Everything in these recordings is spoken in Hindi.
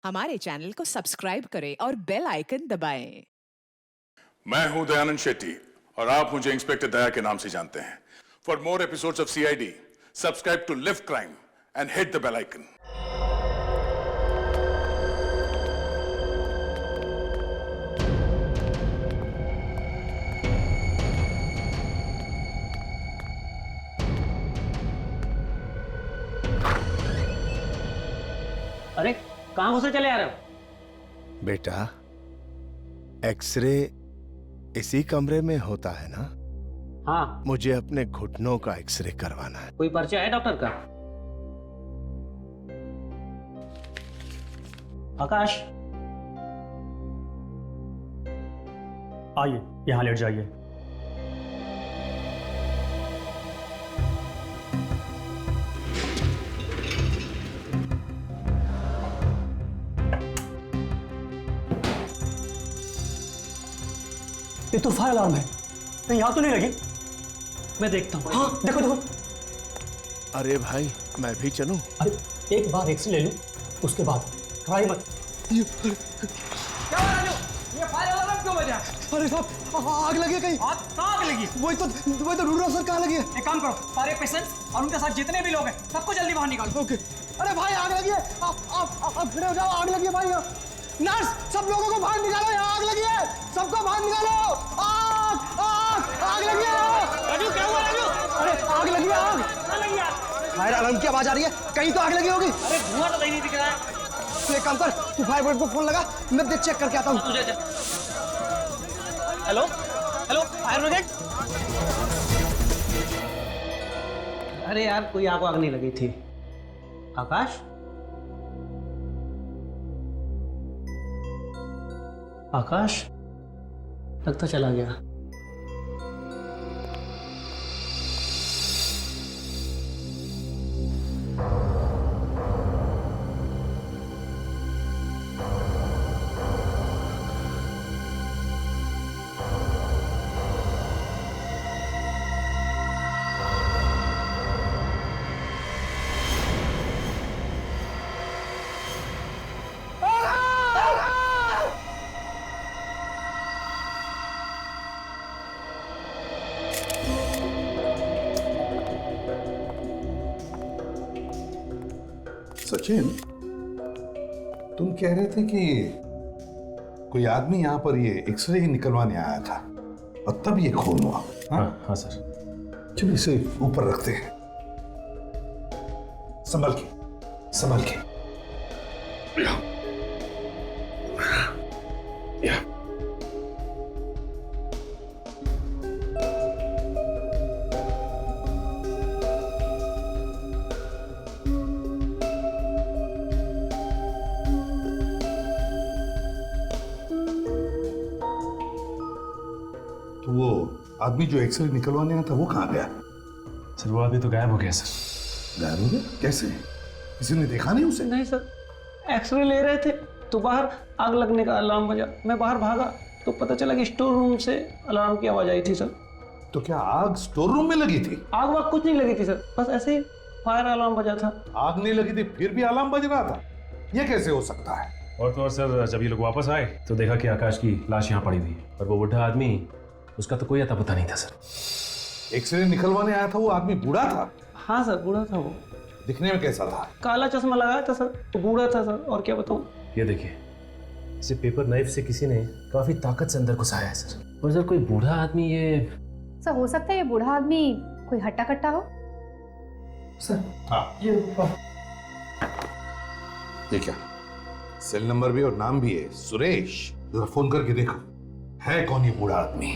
हमारे चैनल को सब्सक्राइब करें और बेल आइकन दबाएं। मैं हूं दयानंद शेट्टी और आप मुझे इंस्पेक्टर दया के नाम से जानते हैं। For more episodes of CID, subscribe to Liv Crime and hit the bell icon. अरे कहां घुसे चले आ रहे हो? बेटा, एक्सरे इसी कमरे में होता है ना? हाँ। मुझे अपने घुटनों का एक्सरे करवाना है। कोई पर्चा है डॉक्टर का? आकाश, आइए यहाँ लेट जाइए। ये तो फायर अलार्म है, कहीं यहाँ तो नहीं लगी? मैं देखता हूँ। हाँ देखो देखो। अरे भाई, मैं भी चलूं? अरे एक बार एक्सरे ले लूं, उसके बाद ट्राई मत। क्या हो राजू? ये फायर अलार्म क्यों बजा? अरे साहब, आग लगी है कहीं। आग लगी? वही तो ढूंढ रहा हूं सर, कहाँ लगी है? एक काम करो, सारे पेशेंट्स और उनके साथ जितने भी लोग हैं सबको जल्दी बाहर निकालो। ओके। अरे भाई आग लगी है, आप खड़े हो जाओ, आग लगी है भाई। नर्स, सब लोगों को बाहर निकालो, यहाँ आग लगी है, सबको बाहर निकालो। आग लगी है। राजू क्या हुआ राजू? अरे आग लगी है, आग लगी है। फायर अलार्म की आवाज आ रही है, कहीं तो आग लगी होगी। अरे धुआं तो नहीं दिख रहा है। तू एक काम कर, तू फायर ब्रिगेड को फोन लगा, मैं देख चेक करके आता हूँ। Hello hello, fire brigade. अरे यार कोई आग वाग नहीं लगी थी। आकाश, आकाश लगता चला गया। सचिन, तुम कह रहे थे कि कोई आदमी यहाँ पर ये एक्सरे ही निकलवाने आया था और तब ये खून हुआ। हाँ सर। चलो इसे ऊपर रखते हैं। संभल के, संभल के। तो वो आदमी जो एक्सरे निकलवाने आया था वो कहाँ गया? सर वो आदमी तो गायब हो गया सर। गायब हो गया? कैसे? किसी ने देखा नहीं उसे? नहीं सर, एक्सरे ले रहे थे तो बाहर आग लगने का अलार्म बजा। मैं बाहर भागा तो पता चला कि स्टोर रूम से अलार्म की आवाज आई थी सर। तो क्या आग स्टोर रूम में लगी थी? आग वाग कुछ नहीं लगी थी सर, बस ऐसे ही फायर अलार्म बजा था। आग नहीं लगी थी फिर भी अलार्म बज रहा था? यह कैसे हो सकता है? और तो और सर, जब ये लोग वापस आए तो देखा कि आकाश की लाश यहाँ पड़ी हुई है और वो बुढ़ा आदमी, उसका तो कोई अता पता नहीं था सर। एक्सरे निकलवाने आया था वो आदमी बूढ़ा था? हाँ सर, बूढ़ा था वो। दिखने में कैसा था? काला चश्मा लगाया था सर, तो बूढ़ा था सर, और क्या बताऊं। ये देखिए, इसे पेपर नाइफ से किसी ने काफी ताकत से अंदर घुसाया है सर। और सर कोई बूढ़ा आदमी ये सर, हो सकता है ये बूढ़ा आदमी कोई हट्टा कट्टा हो। सर हाँ, ये क्या? सेल नंबर भी और नाम भी है, सुरेश। जरा फोन करके देखो है कौन ये बूढ़ा आदमी।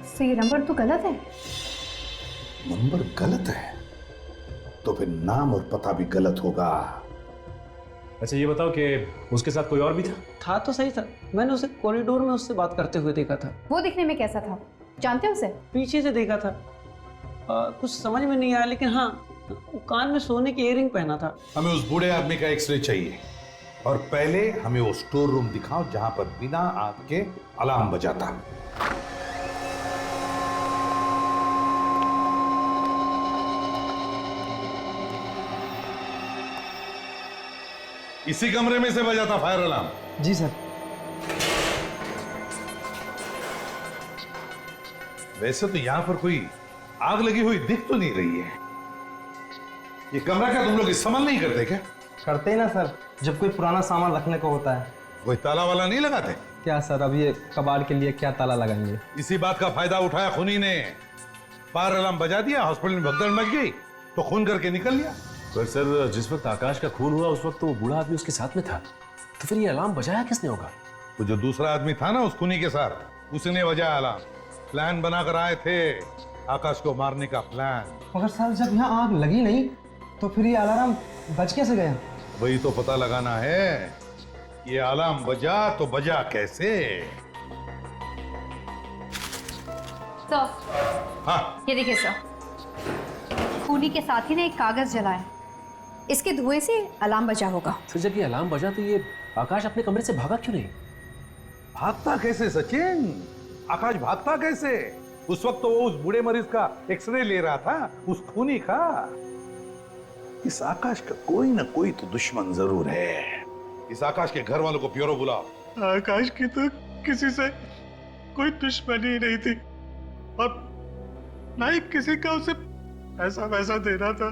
सर ये नंबर तो गलत है। नंबर गलत है तो फिर नाम और पता भी गलत होगा। अच्छा ये बताओ कि उसके साथ कोई और भी था तो सही सर, मैंने उसे कॉरिडोर में उससे बात करते हुए देखा था। वो दिखने में कैसा था, जानते हो उसे? पीछे से देखा था, कुछ समझ में नहीं आया, लेकिन हाँ वो कान में सोने की इयररिंग पहना था। हमें उस बूढ़े आदमी का एक्सरे चाहिए और पहले हमें वो स्टोर रूम दिखाओ जहां पर बिना आग के अलार्म बजाता। इसी कमरे में से बजा था फायर अलार्म? जी सर। वैसे तो यहां पर कोई आग लगी हुई दिख तो नहीं रही है। ये कमरा क्या तुम लोग इस्तेमाल नहीं करते क्या? करते ही ना सर, जब कोई पुराना सामान रखने को होता है। कोई ताला वाला नहीं लगाते? क्या सर, अब ये कबाड़ के लिए क्या ताला लगाएंगे? इसी बात का फायदा उठाया खूनी ने। फायर अलार्म बजा दिया, हॉस्पिटल में भगदड़ मच गई तो खून करके निकल लिया। पर सर, जिस वक्त आकाश का खून हुआ उस वक्त तो वो बूढ़ा आदमी उसके साथ में था, तो फिर ये अलार्म बजाया किसने होगा? वो जो दूसरा आदमी था ना उस खूनी के साथ, उसने बजाया अलार्म। प्लान बनाकर आए थे आकाश को मारने का प्लान। मगर सर, जब यहाँ आग लगी नहीं तो फिर ये अलार्म बज कैसे गया? वही तो पता लगाना है, ये अलार्म बजा तो बजा कैसे। सर, हाँ, ये देखिए सर, खूनी के साथी ने एक कागज जलाया, इसके धुएं से अलार्म बजा होगा। फिर जब ये अलार्म बजा तो ये आकाश अपने कमरे से भागा क्यों नहीं? भागता कैसे सचिन? आकाश भागता कैसे? उस वक्त तो वो उस बूढ़े मरीज का एक्सरे ले रहा था, उस खूनी का। इस आकाश का कोई ना कोई तो दुश्मन जरूर है। इस आकाश के घर वालों को ब्यूरो बुलाओ। आकाश की तो किसी से कोई दुश्मनी नहीं थी और ना ही किसी का उसे पैसा वैसा देना था।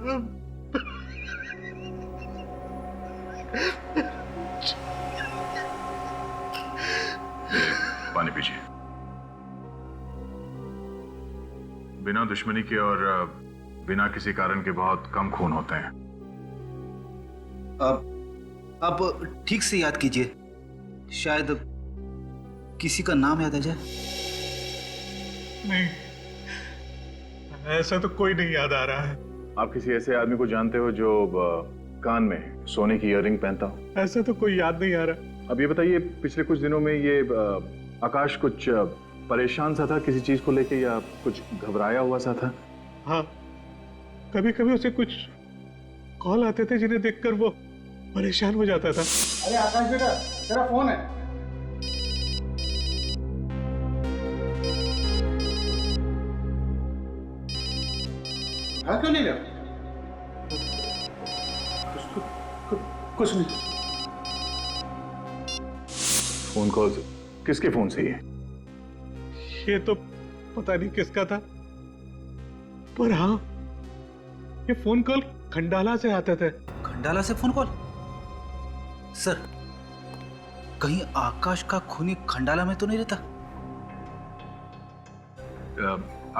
पानी पीजिए। बिना दुश्मनी के और बिना किसी कारण के बहुत कम खून होते हैं। अब ठीक से याद कीजिए, शायद किसी का नाम याद आ जाए। नहीं, ऐसा तो कोई नहीं याद आ रहा है। आप किसी ऐसे आदमी को जानते हो जो कान में सोने की ईयररिंग पहनता हो? ऐसा तो कोई याद नहीं आ रहा। अब ये बताइए, पिछले कुछ दिनों में ये आकाश कुछ परेशान सा था किसी चीज को लेके, या कुछ घबराया हुआ सा था? हाँ, कभी कभी उसे कुछ कॉल आते थे जिन्हें देखकर वो परेशान हो जाता था। अरे आकाश बेटा, तेरा फोन है। हाँ, क्यों नहीं लिया? कुछ नहीं। फोन कॉल किसके फोन से? ये तो पता नहीं किसका था, पर हाँ, ये फोन कॉल खंडाला से आते थे। खंडाला से फोन कॉल? सर, कहीं आकाश का खूनी खंडाला में तो नहीं रहता?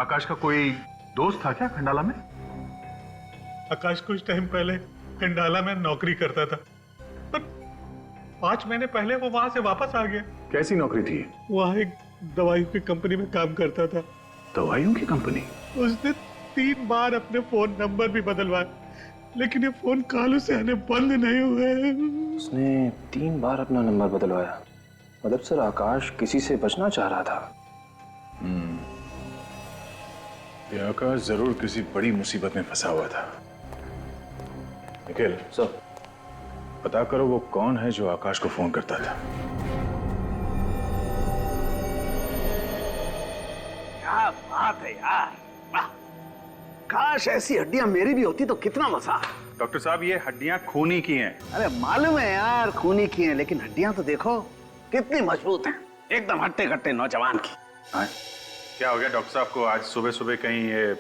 आकाश का कोई दोस्त था क्या खंडाला में? आकाश कुछ टाइम पहले खंडाला में नौकरी करता था, पर 5 महीने पहले वो वहां से वापस आ गया। कैसी नौकरी थी? वहाँ एक दवाइयों की कंपनी में काम करता था। दवाइयों की कंपनी? उसने 3 बार अपने फोन नंबर भी बदलवाए, लेकिन ये फोन कॉल से आने बंद नहीं हुए। उसने 3 बार अपना नंबर बदलवाया। मतलब सर, आकाश किसी से बचना चाह रहा था। ये आकाश जरूर किसी बड़ी मुसीबत में फंसा हुआ था। निखिल सर, पता करो वो कौन है जो आकाश को फोन करता था। क्या बात है यार, वाह! काश ऐसी हड्डियां मेरी भी होती तो कितना मजा। डॉक्टर साहब, ये हड्डियां खूनी की हैं। अरे मालूम है यार, खूनी की हैं, लेकिन हड्डियां तो देखो कितनी मजबूत हैं, एकदम हट्टे कट्टे नौजवान की। क्या हो गया डॉक्टर साहब को? आज सुबह सुबह कहीं ये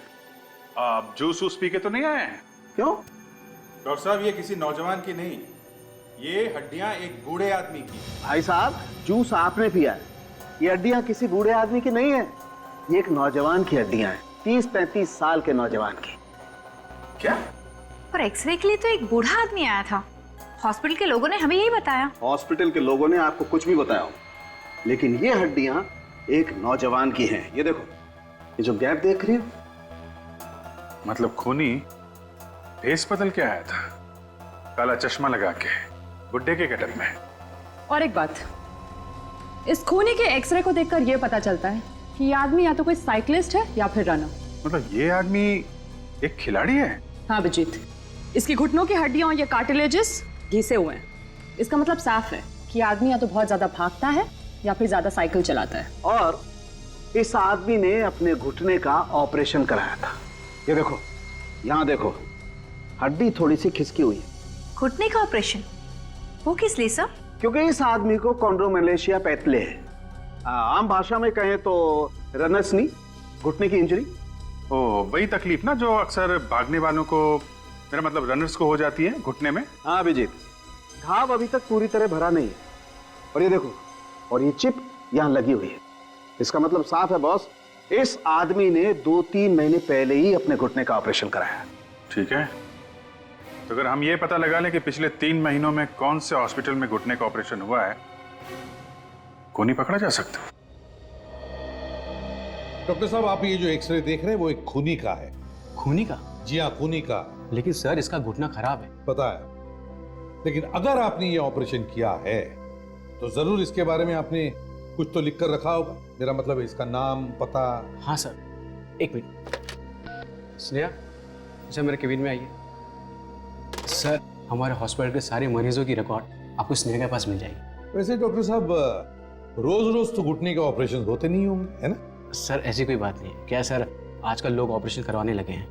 जूस वूस पी के तो नहीं आए हैं? क्यों? डॉक्टर साहब, ये किसी नौजवान की नहीं, ये हड्डियां एक बूढ़े आदमी की। भाई साहब, जूस आपने पिया है, ये हड्डियां किसी बूढ़े आदमी की नहीं है, ये एक नौजवान की हड्डियां हैं, 30-35 साल के नौजवान की। क्या? पर एक्सरे के लिए तो एक बूढ़ा आदमी आया था। हॉस्पिटल के लोगों ने हमें यही बताया। हॉस्पिटल के लोगों ने आपको कुछ भी बताया हो, लेकिन ये हड्डियां एक नौजवान की हैं। ये देखो, ये जो गैप देख रही हो, मतलब खूनी भेस बदल के आया था, काला चश्मा लगा के, बुड्ढे के गेटअप में। और एक बात, इस खूनी के एक्सरे को देखकर यह पता चलता है कि ये आदमी या तो कोई साइकिलिस्ट है या फिर रनर। मतलब ये आदमी एक खिलाड़ी है? हाँ अभिजीत, इसकी घुटनों की हड्डियां और ये कार्टिलेजेस घिसे हुए हैं। इसका मतलब साफ है कि आदमी या तो बहुत ज्यादा भागता है या फिर ज्यादा साइकिल चलाता है। और इस आदमी ने अपने घुटने का ऑपरेशन कराया था। ये देखो, यहाँ देखो, हड्डी थोड़ी सी खिसकी हुई है। घुटने का ऑपरेशन? वो किस लिए सर? क्योंकि इस आदमी को कॉन्ड्रोमेलेशिया पैथले है। आम भाषा में कहें तो रनर्स नी, घुटने की इंजरी। ओ, वही तकलीफ ना जो अक्सर भागने वालों को, मेरा मतलब रनर्स को हो जाती है घुटने में। हाँ अभिजीत, घाव अभी तक पूरी तरह भरा नहीं है। और ये देखो, और ये चिप यहाँ लगी हुई है। इसका मतलब साफ है बॉस, इस आदमी ने 2-3 महीने पहले ही अपने घुटने का ऑपरेशन कराया। ठीक है, तो अगर हम ये पता लगा लें कि पिछले 3 महीनों में कौन से हॉस्पिटल में घुटने का ऑपरेशन हुआ है, कौन ही पकड़ा जा सकता। डॉक्टर साहब, आप ये जो एक्सरे देख रहे हैं वो एक खूनी का है। खूनी का? जी हाँ, खूनी का। लेकिन सर इसका घुटना खराब है। पता है, लेकिन अगर आपने ये ऑपरेशन किया है तो जरूर इसके बारे में आपने कुछ तो लिख कर रखा होगा। मेरा मतलब है इसका नाम, पता। हाँ सर, एक मिनट। स्नेहा, अच्छा मेरे केबिन में आइए। सर, हमारे हॉस्पिटल के सारे मरीजों की रिकॉर्ड आपको स्नेहा के पास मिल जाएगी। वैसे डॉक्टर साहब, रोज रोज तो घुटने के ऑपरेशन होते नहीं होंगे, है ना? सर ऐसी कोई बात नहीं है। क्या सर, आजकल लोग ऑपरेशन करवाने लगे हैं।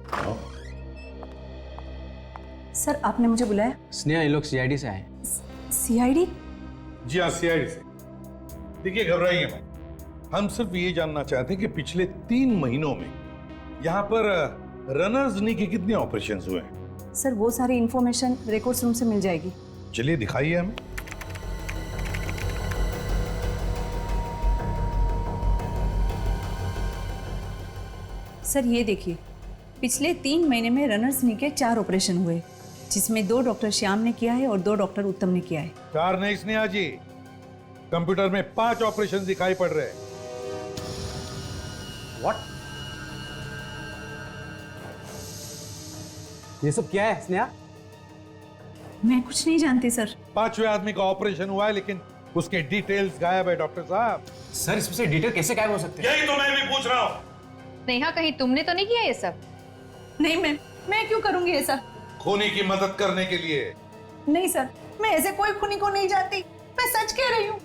सर आपने मुझे बुलाया? स्नेहा, ये लोग सीआईडी से आए। सीआईडी? जी हाँ, सीआईडी से। देखिए, घबराइए मत, हम सिर्फ ये जानना चाहते हैं कि पिछले 3 महीनों में यहाँ पर रनर्स नी के कितने ऑपरेशन हुए हैं। सर वो सारी इंफॉर्मेशन रिकॉर्ड्स रूम से मिल जाएगी। चलिए दिखाइए हमें। सर ये देखिए, पिछले 3 महीने में रनर्स नी के 4 ऑपरेशन हुए, जिसमें 2 डॉक्टर श्याम ने किया है और 2 डॉक्टर उत्तम ने किया है। 4 नहीं स्नेहा जी, कंप्यूटर में 5 ऑपरेशन दिखाई पड़ रहे हैं। What? ये सब क्या है स्नेहा? मैं कुछ नहीं जानती सर। 5वें आदमी का ऑपरेशन हुआ है, लेकिन उसके डिटेल्स गायब है डॉक्टर साहब। सर इसमें से डिटेल कैसे गायब हो सकते हैं? यही तो मैं भी पूछ रहा हूँ। नेहा, कहीं तुमने तो नहीं किया ये सब? नहीं मैं क्यों करूंगी ऐसा? खूनी की मदद करने के लिए। नहीं सर, मैं ऐसे कोई खूनी को नहीं जानती, मैं सच कह रही हूँ।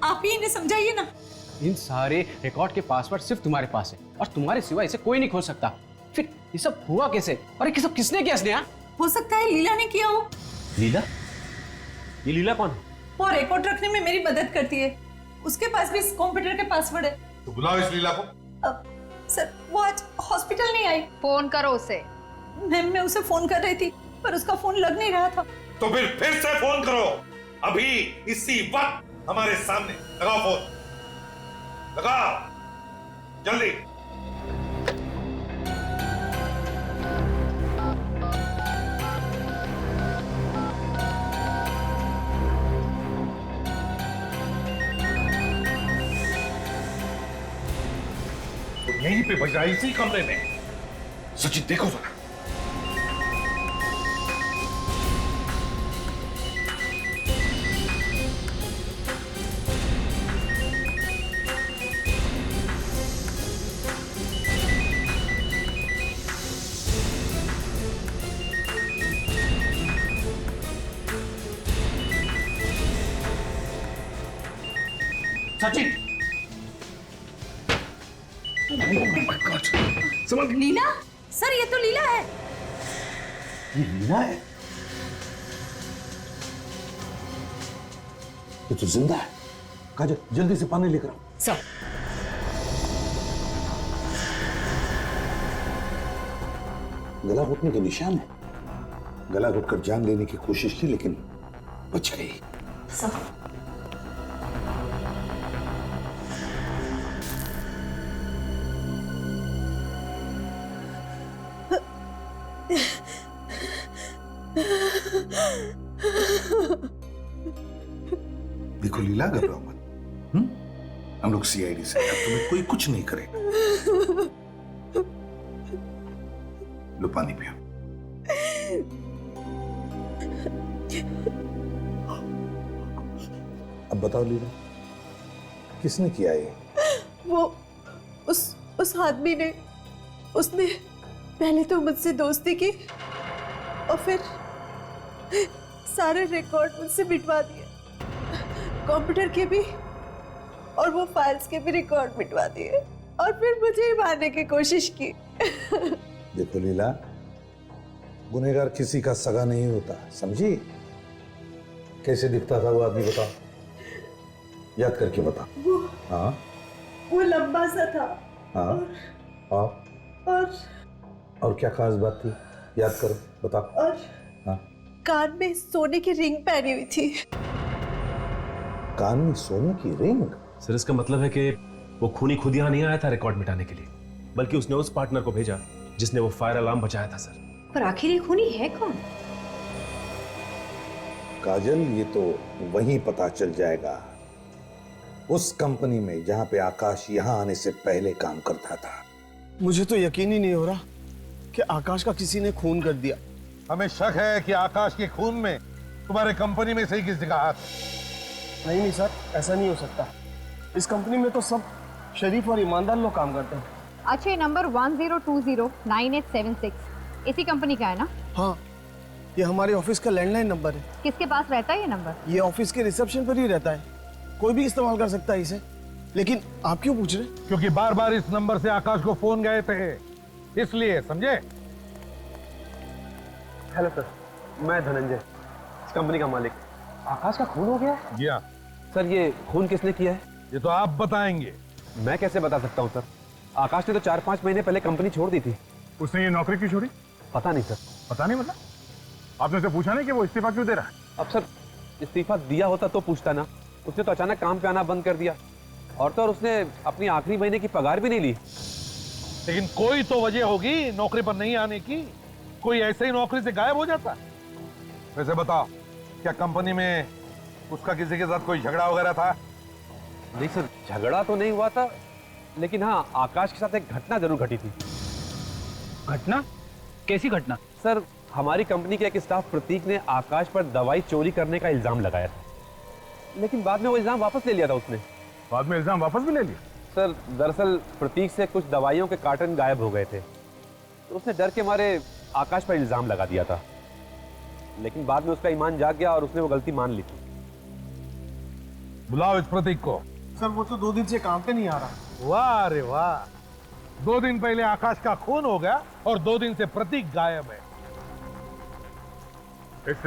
आप ही इन्हें समझाइए ना। इन सारे रिकॉर्ड के पासवर्ड सिर्फ तुम्हारे पास है और तुम्हारे सिवा इसे कोई नहीं खोल सकता। फिर ये सब हुआ कैसे? और ये सब किसने किया स्नेहा? हो सकता है लीला ने किया हो। लीला? ये लीला कौन है? वो रिकॉर्ड रखने में मेरी मदद करती है, उसके पास भी इस कंप्यूटर के पासवर्ड है। तो बुलाओ इस लीला को। सर वो आज हॉस्पिटल नहीं आई। फोन करो उसे। मैम, मैं उसे फोन कर रही थी पर उसका फोन लग नहीं रहा था। तो फिर से फोन करो, अभी इसी वक्त हमारे सामने। लगाओ फोन, लगाओ जल्दी। यहीं पे बज रहा है, इसी कमरे में। सचिन देखो जरा। सचिन, लीला? सर ये तो लीला है। ये लीला है? ये तो जिंदा है। काजल, जल्दी से पानी लेकर आओ। सर गला घुटने के निशान है। गला घुटकर जान लेने की कोशिश की लेकिन बच गई। सर देखो लीला, घबराओ मत। हम लोग सीआईडी से हैं, तुम्हें कोई कुछ नहीं करेगा। लो पानी पियो। अब बताओ लीला, किसने किया ये? वो उस आदमी ने, उसने पहले तो मुझसे दोस्ती की और फिर सारे रिकॉर्ड मुझसे मिटवा दिए, कंप्यूटर के भी और वो फाइल्स के भी रिकॉर्ड मिटवा दिए और फिर मुझे ही मारने की कोशिश की। देखो लीला, गुनहगार किसी का सगा नहीं होता, समझी? कैसे दिखता था वो आदमी, बता, याद करके बता। हाँ वो लंबा सा था। हाँ और क्या खास बात थी, याद करो, बता। और हाँ, कान में सोने की रिंग पहनी हुई थी। कान में सोने की रिंग? सर इसका मतलब है कि वो खूनी खुद यहाँ नहीं आया था रिकॉर्ड मिटाने के लिए, बल्कि उसने उस पार्टनर को भेजा जिसने वो फायर अलार्म बचाया था। सर पर आखिर ये खूनी है कौन? काजल, ये तो वहीं पता चल जाएगा, उस कंपनी में जहां पे आकाश यहां आने से पहले काम करता था। मुझे तो यकीन ही नहीं हो रहा कि आकाश का किसी ने खून कर दिया। हमें शक है कि आकाश के खून में तुम्हारे कंपनी में से ही किसी का हाथ है। नहीं सर, ऐसा नहीं हो सकता। इस कंपनी में तो सब शरीफ और ईमानदार लोग काम करते हैं। अच्छा, ये नंबर 10209876 इसी कंपनी का है ना? हाँ, ये हमारे ऑफिस का लैंडलाइन नंबर है। किसके पास रहता है ये नंबर? ये ऑफिस के रिसेप्शन पर ही रहता है, कोई भी इस्तेमाल कर सकता है इसे। लेकिन आप क्यों पूछ रहे? क्योंकि बार बार इस नंबर से आकाश को फोन गए थे, इसलिए, समझे? हेलो सर, मैं धनंजय, इस कंपनी का मालिक। आकाश का खून हो गया? जी हाँ। सर ये खून किसने किया है? ये तो आप बताएंगे। मैं कैसे बता सकता हूँ सर? आकाश ने तो 4-5 महीने पहले कंपनी छोड़ दी थी। उसने ये नौकरी क्यों छोड़ी? पता नहीं सर। पता नहीं मतलब? आपने उसे पूछा नहीं कि वो इस्तीफा क्यों दे रहा है? अब सर इस्तीफा दिया होता तो पूछता ना, उसने तो अचानक काम पे आना बंद कर दिया, और तो और उसने अपनी आखिरी महीने की पगार भी नहीं ली। लेकिन कोई तो वजह होगी नौकरी पर नहीं आने की, कोई ऐसे ही नौकरी से गायब हो जाता। वैसे बताओ, क्या कंपनी में उसका किसी के साथ कोई झगड़ा वगैरह था? नहीं सर, झगड़ा तो नहीं हुआ था, लेकिन हाँ आकाश के साथ एक घटना जरूर घटी थी। घटना? कैसी घटना? सर हमारी कंपनी के एक स्टाफ प्रतीक ने आकाश पर दवाई चोरी करने का इल्जाम लगाया था, लेकिन बाद में वो इल्जाम वापस ले लिया था उसने। बाद में इल्जाम वापस भी ले लिया? सर दरअसल प्रतीक से कुछ दवाइयों के कार्टन गायब हो गए थे, तो उसने डर के मारे आकाश पर इल्जाम लगा दिया था, लेकिन बाद में उसका ईमान जाग गया और उसने वो गलती मान ली थी। बुलाओ इस प्रतीक को। सर वो तो 2 दिन से काम पे नहीं आ रहा। वाह रे वाह, 2 दिन पहले आकाश का खून हो गया और 2 दिन से प्रतीक गायब है। इस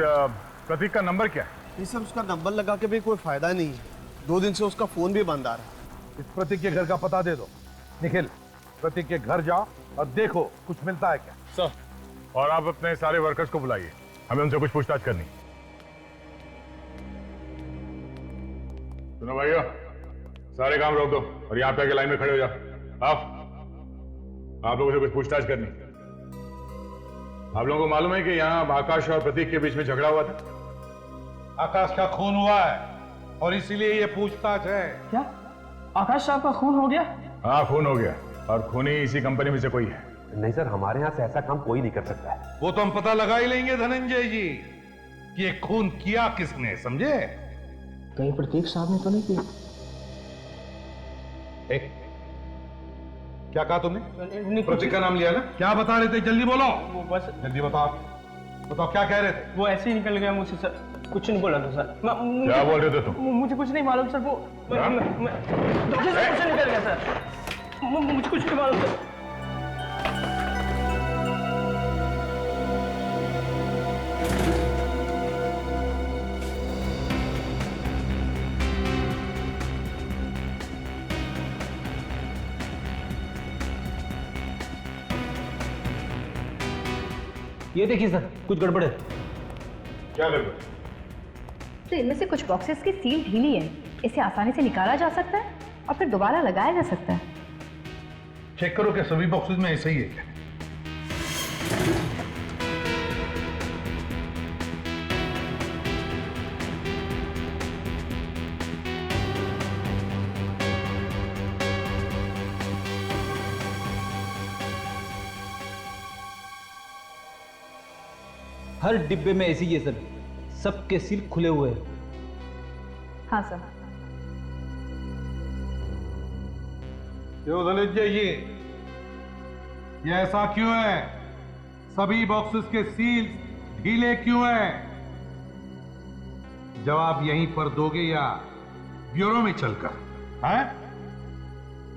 प्रतीक का नंबर क्या है? नहीं सर, उसका नंबर लगा के भी कोई फायदा नहीं है, 2 दिन से उसका फोन भी बंद आ रहा है। इस प्रतीक के घर का पता दे दो। निखिल, प्रतीक के घर जाओ और देखो कुछ मिलता है क्या। सर, और आप अपने सारे वर्कर्स को बुलाइए, हमें उनसे कुछ पूछताछ करनी। सुनो भाइयों, सारे काम रोक दो और यहाँ पे आके लाइन में खड़े हो जाओ। आप लोगों से कुछ पूछताछ करनी। आप लोगों को मालूम है कि यहाँ आकाश और प्रतीक के बीच में झगड़ा हुआ था? आकाश का खून हुआ है और इसीलिए ये पूछताछ है। क्या आकाश साहब का खून हो गया? हाँ, खून हो गया, और खूनी इसी कंपनी में से कोई है। नहीं सर, हमारे यहाँ से ऐसा काम कोई नहीं कर सकता है। वो तो हम पता लगा ही लेंगे धनंजय जी कि ये खून किया किसने, समझे? कहीं प्रतीक साहब ने तो नहीं किया? क्या कहा तुमने? प्रतीक का नाम लिया ना? क्या बता रहे थे, जल्दी बोलो। वो बस जल्दी बताओ, बताओ क्या कह रहे थे? वो ऐसे ही निकल गया मुझसे सर, कुछ नहीं बोला था सर। क्या बोल रहे थे तुम? मुझे कुछ नहीं मालूम सर, वो कुछ निकल गया सर, मुझे कुछ नहीं मालूम सर। ये देखिए सर, कुछ गड़बड़ है। क्या गड़बड़? तो इनमें से कुछ बॉक्सेस की सील ढीली है, इसे आसानी से निकाला जा सकता है और फिर दोबारा लगाया जा सकता है। चेक करो कि सभी बॉक्सेस में ऐसा ही है क्या? हर डिब्बे में ऐसी है सर, सबके सील खुले हुए हैं। हाँ सर। क्यों धनंजय जी, ये ऐसा क्यों है? सभी बॉक्सेस के सील ढीले क्यों हैं? जवाब यहीं पर दोगे या ब्यूरो में चलकर? हैं?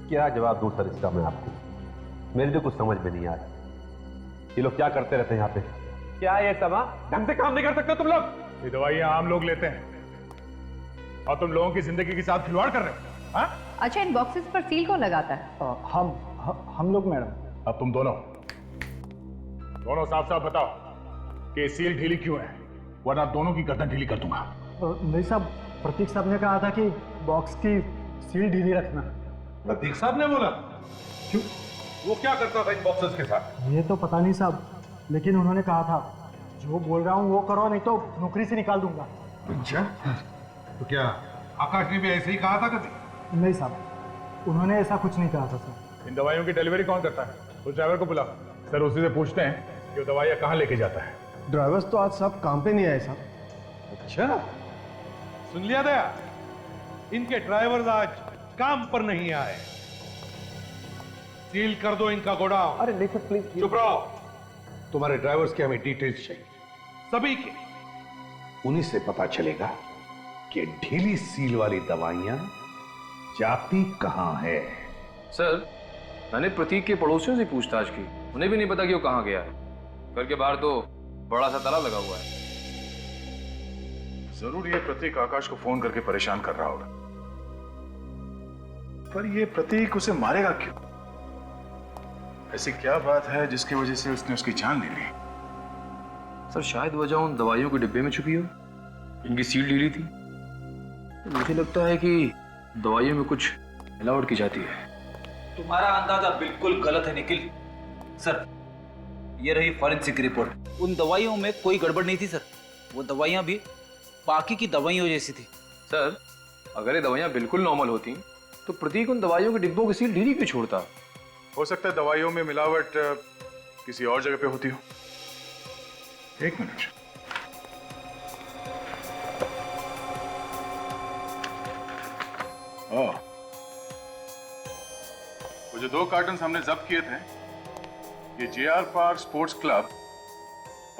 क्या जवाब दूं सर इसका मैं आपको? मेरे तो कुछ समझ में नहीं आ रहा। ये लोग क्या करते रहते हैं यहाँ पे? क्या ये सब? ढंग से काम नहीं कर सकते तुम लोग? ये दवाइयां आम लोग लेते हैं और तुम लोगों की जिंदगी के साथ खिलवाड़ कर रहे हो। हाँ? अच्छा, इन बॉक्सेस पर सील कौन लगाता है? हम लोग मैडम। अब तुम दोनों साफ साफ बताओ कि ये सील ढीली क्यों है, वरना दोनों की गर्दन ढीली कर दूंगा। नहीं साहब, प्रतीक साहब ने कहा था कि बॉक्स की सील ढीली रखना। प्रतीक साहब ने बोला? क्यों? वो क्या करता था इन बॉक्सेस के साथ? ये तो पता नहीं साहब, लेकिन उन्होंने कहा था जो बोल रहा हूँ वो करो, नहीं तो नौकरी से निकाल दूंगा। अच्छा, तो क्या आकाश ने भी ऐसे ही कहा था कभी? नहीं साहब, उन्होंने ऐसा कुछ नहीं कहा था सर। इन दवाइयों की डिलीवरी कौन करता है? उस ड्राइवर को बुला, सर उसी से पूछते हैं कि वो दवाइयाँ कहाँ लेके जाता है। ड्राइवर्स तो आज सब काम पे नहीं आए साहब। अच्छा, सुन लिया दया, इनके ड्राइवर्स आज काम पर नहीं आए। सील कर दो इनका गोडाउन। अरे नहीं सर, प्लीज। चुप रहो। तुम्हारे ड्राइवर्स के हमें डिटेल्स चाहिए, सभी के। उन्हीं से पता चलेगा कि ढीली सील वाली दवाइयां जाती कहां है। सर, मैंने प्रतीक के पड़ोसियों से पूछताछ की, उन्हें भी नहीं पता कि वो कहां गया है। घर के बाहर तो बड़ा सा ताला लगा हुआ है। जरूर ये प्रतीक आकाश को फोन करके परेशान कर रहा होगा, पर ये प्रतीक उसे मारेगा क्यों? ऐसी क्या बात है जिसकी वजह से उसने उसकी जान ले ली? सर, शायद वजह उन दवाइयों के डिब्बे में छुपी हो। इनकी सील ढीली थी। तो मुझे लगता है कि दवाइयों में कुछ मिलावट की जाती है। तुम्हारा अंदाजा बिल्कुल गलत है निखिल। सर, ये रही फॉरेंसिक रिपोर्ट। उन दवाइयों में कोई गड़बड़ नहीं थी सर। वो दवाइयां भी बाकी की दवाइयों जैसी थी। सर, अगर ये दवाइयां बिल्कुल नॉर्मल होती तो प्रतीक उन दवाइयों के डिब्बों की सील ढीली क्यों छोड़ता? हो सकता है दवाइयों में मिलावट किसी और जगह पे होती हो। एक मिनट। ओह, वो जो 2 कार्टन हमने जब्त किए थे, ये JR पार्क स्पोर्ट्स क्लब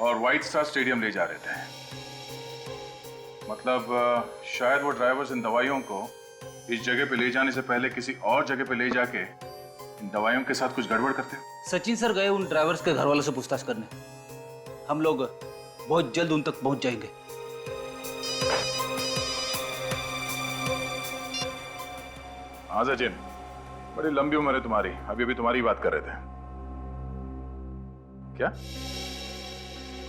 और व्हाइट स्टार स्टेडियम ले जा रहे थे। मतलब शायद वो ड्राइवर्स इन दवाइयों को इस जगह पे ले जाने से पहले किसी और जगह पे ले जाके इन दवाइयों के साथ कुछ गड़बड़ करते हो। सचिन सर गए उन ड्राइवर्स के घर वालों से पूछताछ करने। हम लोग बहुत जल्द उन तक पहुंच जाएंगे। हाँ सचिन, बड़ी लंबी उम्र है तुम्हारी, अभी अभी तुम्हारी बात कर रहे थे। क्या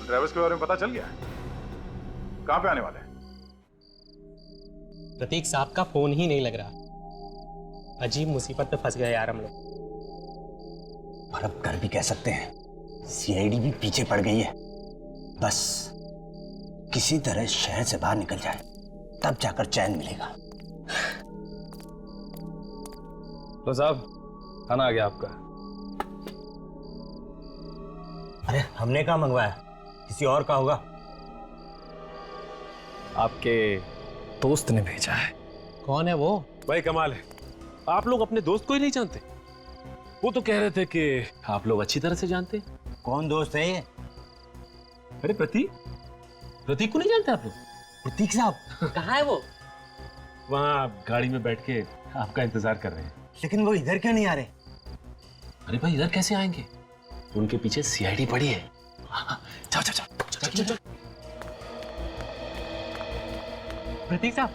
ड्राइवर्स के बारे में पता चल गया? कहां पे आने वाले हैं? प्रतीक साहब का फोन ही नहीं लग रहा। अजीब मुसीबत में फंस गए यार हम लोग। पर अब कर भी कह सकते हैं, CID भी पीछे पड़ गई है। बस किसी तरह शहर से बाहर निकल जाए, तब जाकर चैन मिलेगा। तो साहब, खाना आ गया आपका। अरे हमने कहाँ मंगवाया, किसी और का होगा। आपके दोस्त ने भेजा है। कौन है वो? भाई कमाल है, आप लोग अपने दोस्त को ही नहीं जानते। वो तो कह रहे थे कि आप लोग अच्छी तरह से जानते हैं। कौन दोस्त है ये? अरे प्रतीक को नहीं जानते आप लोग? प्रतीक साहब कहाँ है वो? वहाँ गाड़ी में बैठ के आपका इंतजार कर रहे हैं। लेकिन वो इधर क्यों नहीं आ रहे? अरे भाई, इधर कैसे आएंगे? उनके पीछे CID पड़ी है। जाओ। प्रतीक साहब,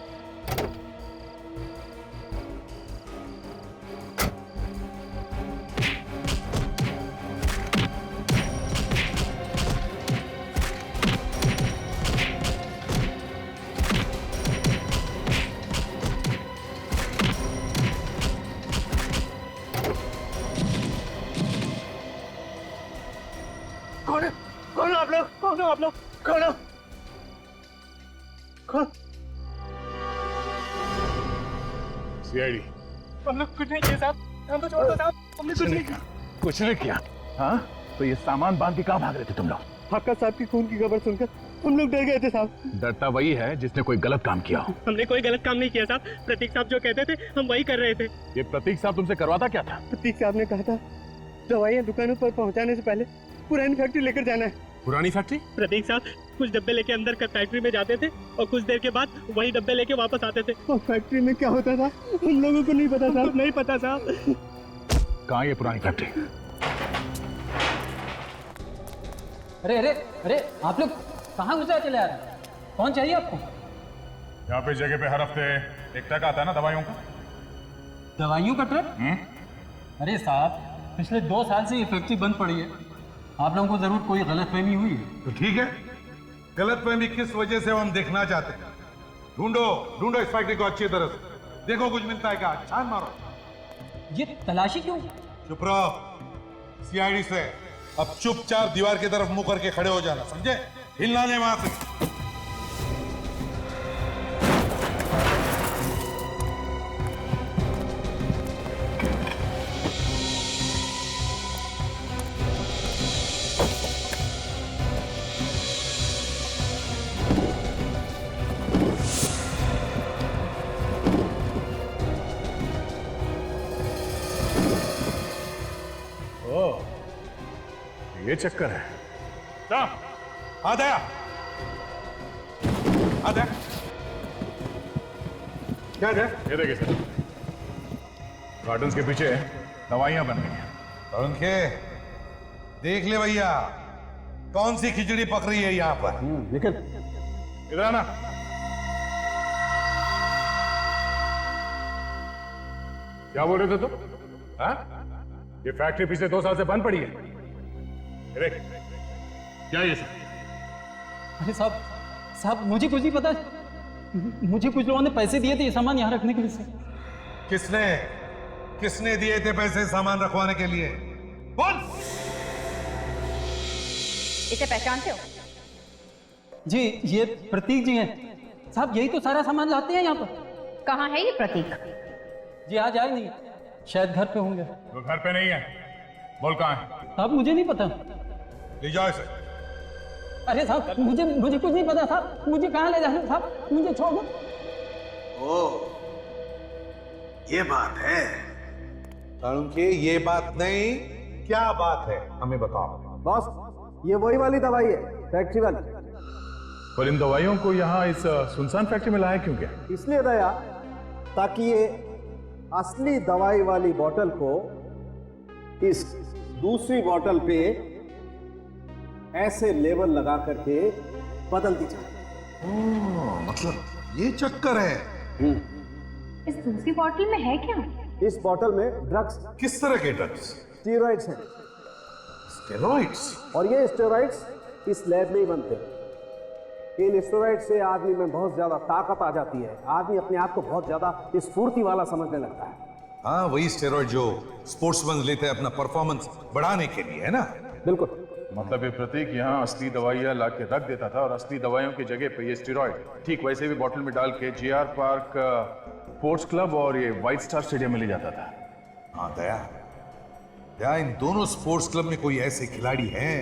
कौन हो आप लोग? कौन हो? CID। हम लोग कुछ नहीं किया साहब, हम तो छोड़ दो साहब, हमने कुछ नहीं किया। कुछ नहीं किया? हाँ, तो ये सामान बांध के कहाँ भाग रहे थे तुम लोग? आकाश साहब की खून की खबर सुनकर हम लोग डर गए थे साहब। डरता वही है जिसने कोई गलत काम किया हो। हमने कोई गलत काम नहीं किया साहब। प्रतीक साहब जो कहते थे हम वही कर रहे थे। ये प्रतीक साहब तुमसे करवाता क्या था? प्रतीक साहब ने कहा था दवाइयाँ दुकानों पर पहुँचाने से पहले पुरानी फैक्ट्री लेकर जाना है। पुरानी फैक्ट्री? प्रतीक साहब कुछ डब्बे लेके अंदर कर फैक्ट्री में जाते थे और कुछ देर के बाद वही डब्बे लेके वापस आते थे। और फैक्ट्री में क्या होता था हम लोगों को नहीं पता साहब। नहीं पता साहब। कहाँ ये पुरानी फैक्ट्री? अरे आप लोग कहाँ घुसा चले आ रहे हैं? कौन चाहिए आपको? यहाँ पे जगह पे हर हफ्ते एक ट्रक आता है ना दवाइयों का। दवाइयों का ट्रक? अरे साहब, पिछले 2 साल से ये फैक्ट्री बंद पड़ी है। आप लोगों को जरूर कोई गलतफहमी हुई है। तो ठीक है, गलतफहमी किस वजह से हम देखना चाहते हैं। ढूंढो इस फैक्ट्री को अच्छी तरह से, देखो कुछ मिलता है क्या, छान मारो। ये तलाशी क्यों? चुप रहो, सीआईडी से अब चुपचाप दीवार की तरफ मुंह करके खड़े हो जाना, समझे? हिलना नहीं वहां से। ये चक्कर है। आधा क्या है? ये देखिए सर, गार्डन्स के पीछे दवाइयां बन रही हैं। उनके देख ले भैया, कौन सी खिचड़ी पक रही है यहाँ पर। निकल इधर आना। क्या बोल रहे थे तुम? हाँ? ये फैक्ट्री पिछले 2 साल से बंद पड़ी है। देख, क्या ये सब? अरे साहब मुझे कुछ नहीं पता। मुझे कुछ लोगों ने पैसे दिए थे ये सामान यहाँ रखने के लिए। किसने दिए थे पैसे सामान रखवाने के लिए? बोल। इसे पहचानते हो? जी, ये प्रतीक जी हैं। साहब यही तो सारा सामान लाते हैं यहाँ पर। कहाँ है ये प्रतीक? जी आज आए नहीं, शायद घर पे होंगे। वो घर पे नहीं है। बोल कहाँ है? साहब मुझे नहीं पता। ले जाओ इसे। अरे साहब मुझे कुछ नहीं पता साहब। मुझे कहाँ ले जाना साहब? मुझे छोड़ दो। ओ, ये बात है। के ये बात नहीं, क्या बात है हमें बताओ। बॉस, ये वही वाली दवाई है, फैक्ट्री वाली। पर इन दवाइयों को यहाँ इस सुनसान फैक्ट्री में लाया क्यों? क्या इसलिए दया, ताकि ये असली दवाई वाली बोतल को इस दूसरी बोतल पे ऐसे लेबल लगा करके बदल दी जाए। मतलब ये चक्कर है। इस दूसरी बोतल में है क्या? इस बोतल में ड्रग्स। किस तरह के ड्रग्स? स्टेरॉइड्स हैं। स्टेरॉइड्स? और ये स्टेरॉइड्स इस लैब में ही बनते हैं। इन स्टेरॉइड से आदमी में बहुत ज्यादा ताकत आ जाती है। आदमी अपने आप को बहुत ज्यादा स्फूर्ति वाला समझने लगता है। हाँ, वही स्टेरॉइड जो स्पोर्ट्समैन लेते हैं अपना परफॉर्मेंस बढ़ाने के लिए, है ना? बिल्कुल। मतलब ये प्रतीक यहाँ असली दवाइयाँ ला के रख देता था और असली दवाइयों की जगह पे ये स्टेरॉइड ठीक वैसे भी बोतल में डाल के जीआर पार्क स्पोर्ट्स क्लब और ये व्हाइट स्टार स्टेडियम में ले जाता था। हाँ दया, इन दोनों स्पोर्ट्स क्लब में कोई ऐसे खिलाड़ी हैं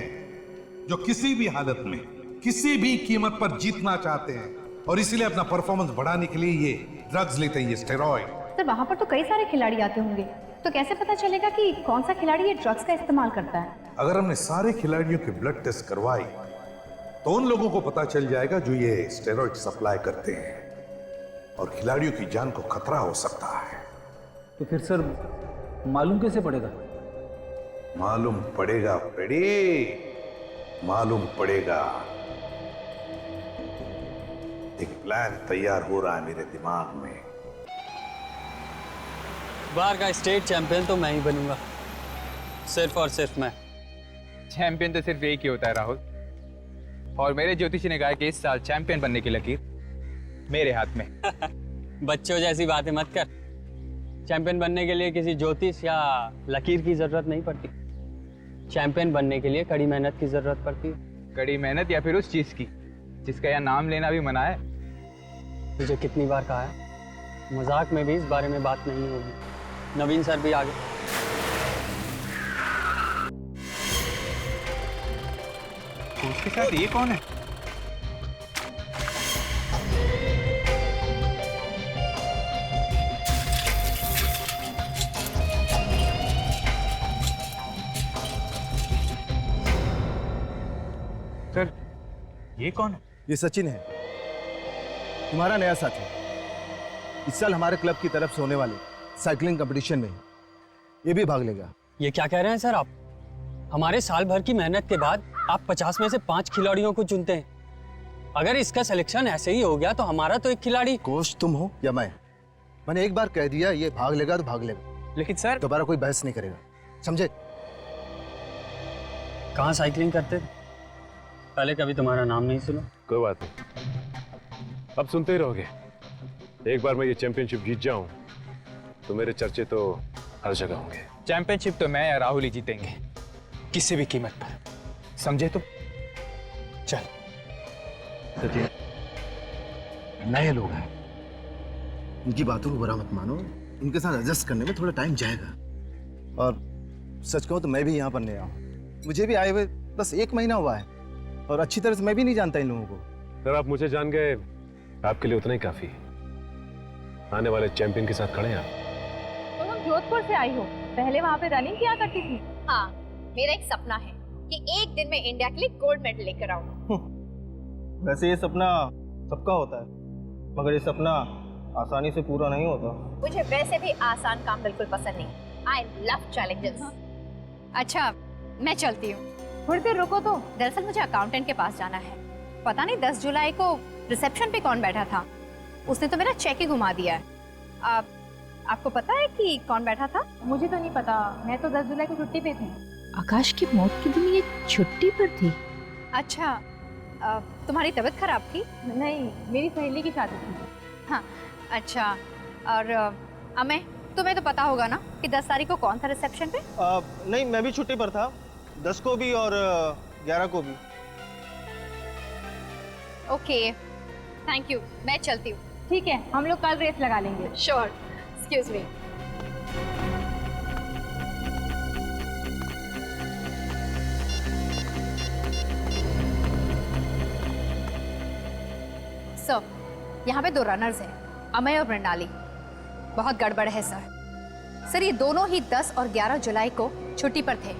जो किसी भी हालत में किसी भी कीमत पर जीतना चाहते हैं और इसीलिए अपना परफॉर्मेंस बढ़ाने के लिए ये ड्रग्स लेते हैं, ये स्टेरॉइड। सर वहाँ पर तो कई सारे खिलाड़ी आते होंगे, तो कैसे पता चलेगा कि कौन सा खिलाड़ी ये ड्रग्स का इस्तेमाल करता है? अगर हमने सारे खिलाड़ियों के ब्लड टेस्ट करवाई तो उन लोगों को पता चल जाएगा जो ये स्टेरॉइड सप्लाई करते हैं और खिलाड़ियों की जान को खतरा हो सकता है। तो फिर सर मालूम कैसे पड़ेगा? मालूम पड़ेगा मालूम पड़ेगा। एक प्लान तैयार हो रहा है मेरे दिमाग में। बार का स्टेट चैंपियन तो मैं ही बनूंगा, सिर्फ और सिर्फ मैं। चैंपियन तो सिर्फ एक ही होता है राहुल, और मेरे ज्योतिषी ने कहा कि इस साल चैंपियन बनने की लकीर मेरे हाथ में। बच्चों जैसी बातें मत कर। चैंपियन बनने के लिए किसी ज्योतिष या लकीर की जरूरत नहीं पड़ती। चैंपियन बनने के लिए कड़ी मेहनत की जरूरत पड़ती है। कड़ी मेहनत या फिर उस चीज की जिसका यहाँ नाम लेना भी मना है। तुझे कितनी बार कहा है, मजाक में भी इस बारे में बात नहीं होगी। नवीन सर भी आ गए। उसके साथ ये कौन है? सर ये कौन है? ये सचिन है, तुम्हारा नया साथी। इस साल हमारे क्लब की तरफ से होने वाले साइकिलिंग कंपटीशन में ये भी भाग लेगा। ये क्या कह रहे हैं सर आप? हमारे साल भर की मेहनत के बाद आप 50 में से 5 खिलाड़ियों को चुनते हैं। अगर इसका सिलेक्शन ऐसे ही हो गया तो हमारा तो एक खिलाड़ी। कोच तुम हो या मैं? मैंने एक बार कह दिया ये भाग लेगा तो भाग लेगा। लेकिन सर दोबारा कोई बहस नहीं करेगा, समझे? कहाँ साइकिलिंग करते थे? पहले कभी तुम्हारा नाम नहीं सुना। कोई बात नहीं, अब सुनते ही रहोगे। एक बार मैं ये चैंपियनशिप जीत जाऊं तो मेरे चर्चे तो हर जगह होंगे। चैंपियनशिप तो मैं या राहुल ही जीतेंगे, किसी भी कीमत पर, समझे तुम? चल। सचिन, नए लोग हैं, उनकी बातों को बुरा मत मानो, उनके साथ एडजस्ट करने में थोड़ा टाइम जाएगा। और सच कहूं तो मैं भी यहाँ पर नया हूँ, मुझे भी आए हुए बस 1 महीना हुआ है और अच्छी तरह से मैं भी नहीं जानता इन लोगों को। सर आप मुझे जान गए, आपके लिए उतना ही काफी है। आने वाले चैंपियन के साथ खड़े हैं आप। तो तुम जोधपुर से आई हो, पहले वहाँ पे रनिंग किया करती थी? हाँ, मेरा एक सपना है कि एक दिन में इंडिया के लिए गोल्ड मेडल लेकर आऊँ। वैसे ये सपना सबका होता है, मगर ये सपना आसानी से पूरा नहीं होता। मुझे वैसे भी आसान काम बिल्कुल पसंद नहीं। I love challenges. अच्छा, मैं चलती हूँ। थोड़ी देर रुको तो, दरअसल मुझे अकाउंटेंट के पास जाना है। पता नहीं 10 जुलाई को रिसेप्शन पे कौन बैठा था, उसने तो मेरा चेक ही घुमा दिया है। आपको पता है कि कौन बैठा था? मुझे तो नहीं पता, मैं तो 10 जुलाई को छुट्टी पे थी। आकाश की मौत के दिन ये छुट्टी पर थी? अच्छा, तुम्हारी तबीयत खराब थी? नहीं, मेरी सहेली की शादी थी। हाँ, अच्छा। और अमे, तुम्हें तो पता होगा ना कि 10 तारीख को कौन था रिसेप्शन पे? नहीं, मैं भी छुट्टी पर था, 10 को भी और 11 को भी। ओके, थैंक यू, मैं चलती हूँ। ठीक है, हम लोग कल रेस लगा लेंगे। Sure, excuse me. सर, यहाँ पे 2 रनर्स हैं, अमय और मृणाली। बहुत गड़बड़ है सर। ये दोनों ही 10 और 11 जुलाई को छुट्टी पर थे।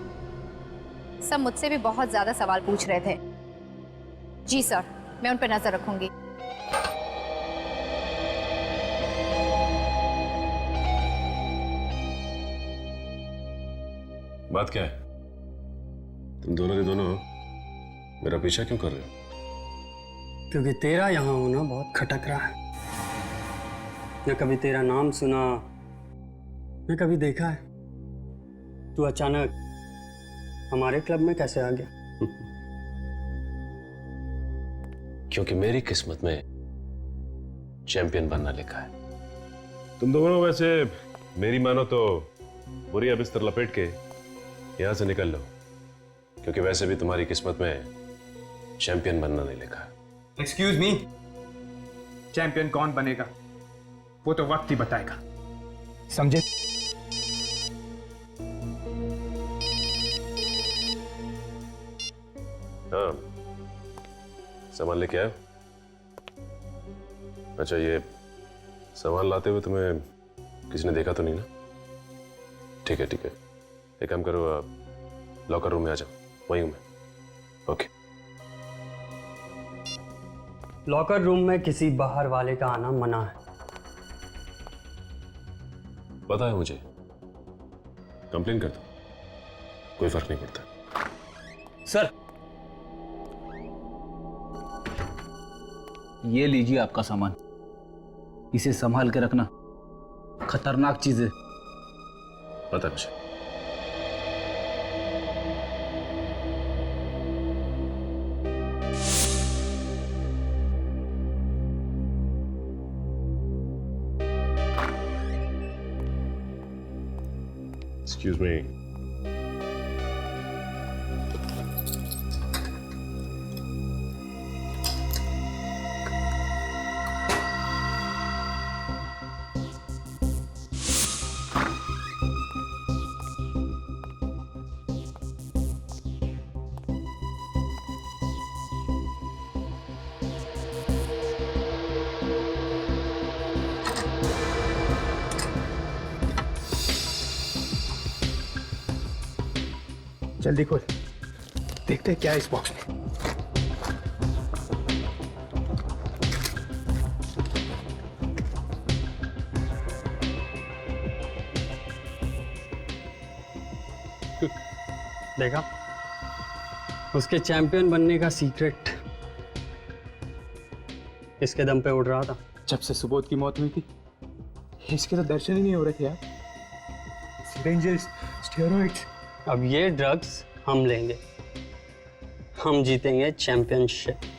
सब मुझसे भी बहुत ज्यादा सवाल पूछ रहे थे। जी सर, मैं उन पर नजर रखूंगी। बात क्या है? तुम दोनों के दोनों मेरा पीछा क्यों कर रहे हो? क्योंकि तेरा यहाँ होना बहुत खटक रहा है। न कभी तेरा नाम सुना, न कभी देखा है। तू अचानक हमारे क्लब में कैसे आ गया? क्योंकि मेरी किस्मत में चैंपियन बनना लिखा है। तुम दोनों वैसे मेरी मानो तो बुरी बिस्तर लपेट के यहां से निकल लो, क्योंकि वैसे भी तुम्हारी किस्मत में चैंपियन बनना नहीं लिखा है। एक्सक्यूज मी, चैंपियन कौन बनेगा वो तो वक्त ही बताएगा, समझे? हाँ, सामान लेके आए? अच्छा, ये सामान लाते हुए तुम्हें किसी ने देखा तो नहीं ना? ठीक है ठीक है, एक काम करो, लॉकर रूम में आ जाओ, वहीं हूं मैं। ओके। लॉकर रूम में किसी बाहर वाले का आना मना है। पता है मुझे, कंप्लेन कर दो, कोई फर्क नहीं पड़ता। सर, ये लीजिए आपका सामान, इसे संभाल के रखना, खतरनाक चीज है। पता है मुझे। Excuse me. जल्दी खोल, देखते हैं क्या है इस बॉक्स में। देखा, उसके चैंपियन बनने का सीक्रेट किसके दम पे उड़ रहा था? जब से सुबोध की मौत हुई थी इसके तो दर्शन ही नहीं हो रहे थे यार। Syringes, steroids. अब ये ड्रग्स हम लेंगे, हम जीतेंगे चैंपियनशिप।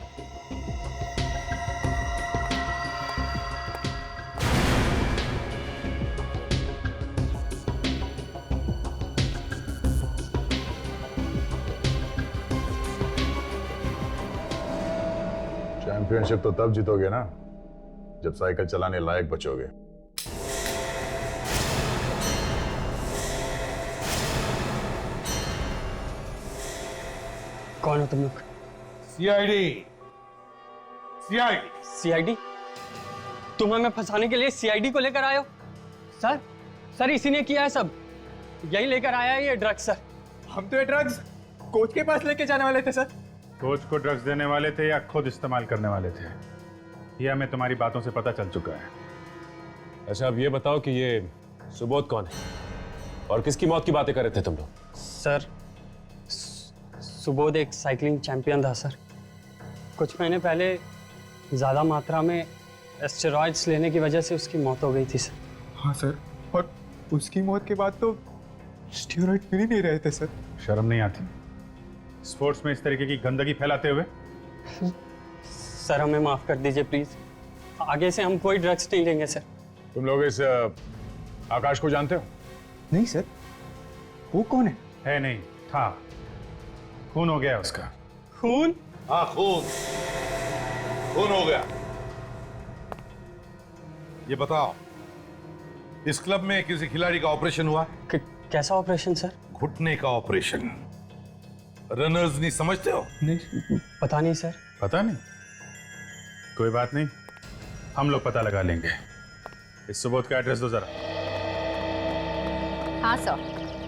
चैंपियनशिप तो तब जीतोगे ना जब साइकिल चलाने लायक बचोगे। कौन हो तुम लोग? सीआईडी। सीआईडी? तुम हमें फंसाने के लिए सीआईडी को लेकर आए हो? सर, सर इसी ने किया है सब, यही लेकर आया है ये ड्रग्स सर। हम तो ये ड्रग्स कोच के पास लेके जाने वाले थे सर। कोच को ड्रग्स देने वाले थे या खुद इस्तेमाल करने वाले थे, यह हमें तुम्हारी बातों से पता चल चुका है। अच्छा अब ये बताओ कि ये सुबोध कौन है और किसकी मौत की बातें कर रहे थे तुम लोग? सर, सुबोध एक साइकिलिंग चैंपियन था सर। कुछ महीने पहले ज़्यादा मात्रा में एस्टेरॉइड्स लेने की वजह से उसकी मौत हो गई थी सर। हाँ सर, और उसकी मौत के बाद तो स्टेरॉइड मिल ही नहीं रहे थे सर। शर्म नहीं आती स्पोर्ट्स में इस तरीके की गंदगी फैलाते हुए? सर हमें माफ कर दीजिए प्लीज, आगे से हम कोई ड्रग्स नहीं लेंगे सर। तुम लोग इस आकाश को जानते हो? नहीं सर, वो कौन है? है नहीं, था। खून हो गया उसका। खून? हाँ खून हो गया। ये बताओ, इस क्लब में किसी खिलाड़ी का ऑपरेशन हुआ? कैसा ऑपरेशन सर? घुटने का ऑपरेशन। रनर्स नहीं समझते हो? नहीं, पता नहीं सर। पता नहीं? कोई बात नहीं, हम लोग पता लगा लेंगे। इस सुबोध का एड्रेस दो जरा। हाँ सर,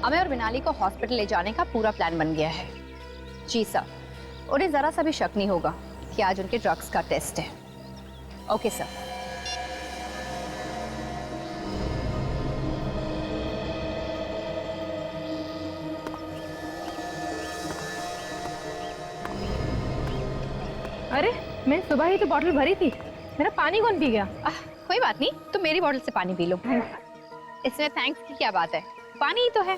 अमेय और मिनाली को हॉस्पिटल ले जाने का पूरा प्लान बन गया है। जी सर, उन्हें जरा सा भी शक नहीं होगा कि आज उनके ड्रग्स का टेस्ट है। Okay sir. अरे मैं सुबह ही तो बॉटल भरी थी, मेरा पानी कौन पी गया? कोई बात नहीं, तुम मेरी बॉटल से पानी पी लो। इसमें थैंक्स की क्या बात है, पानी ही तो है।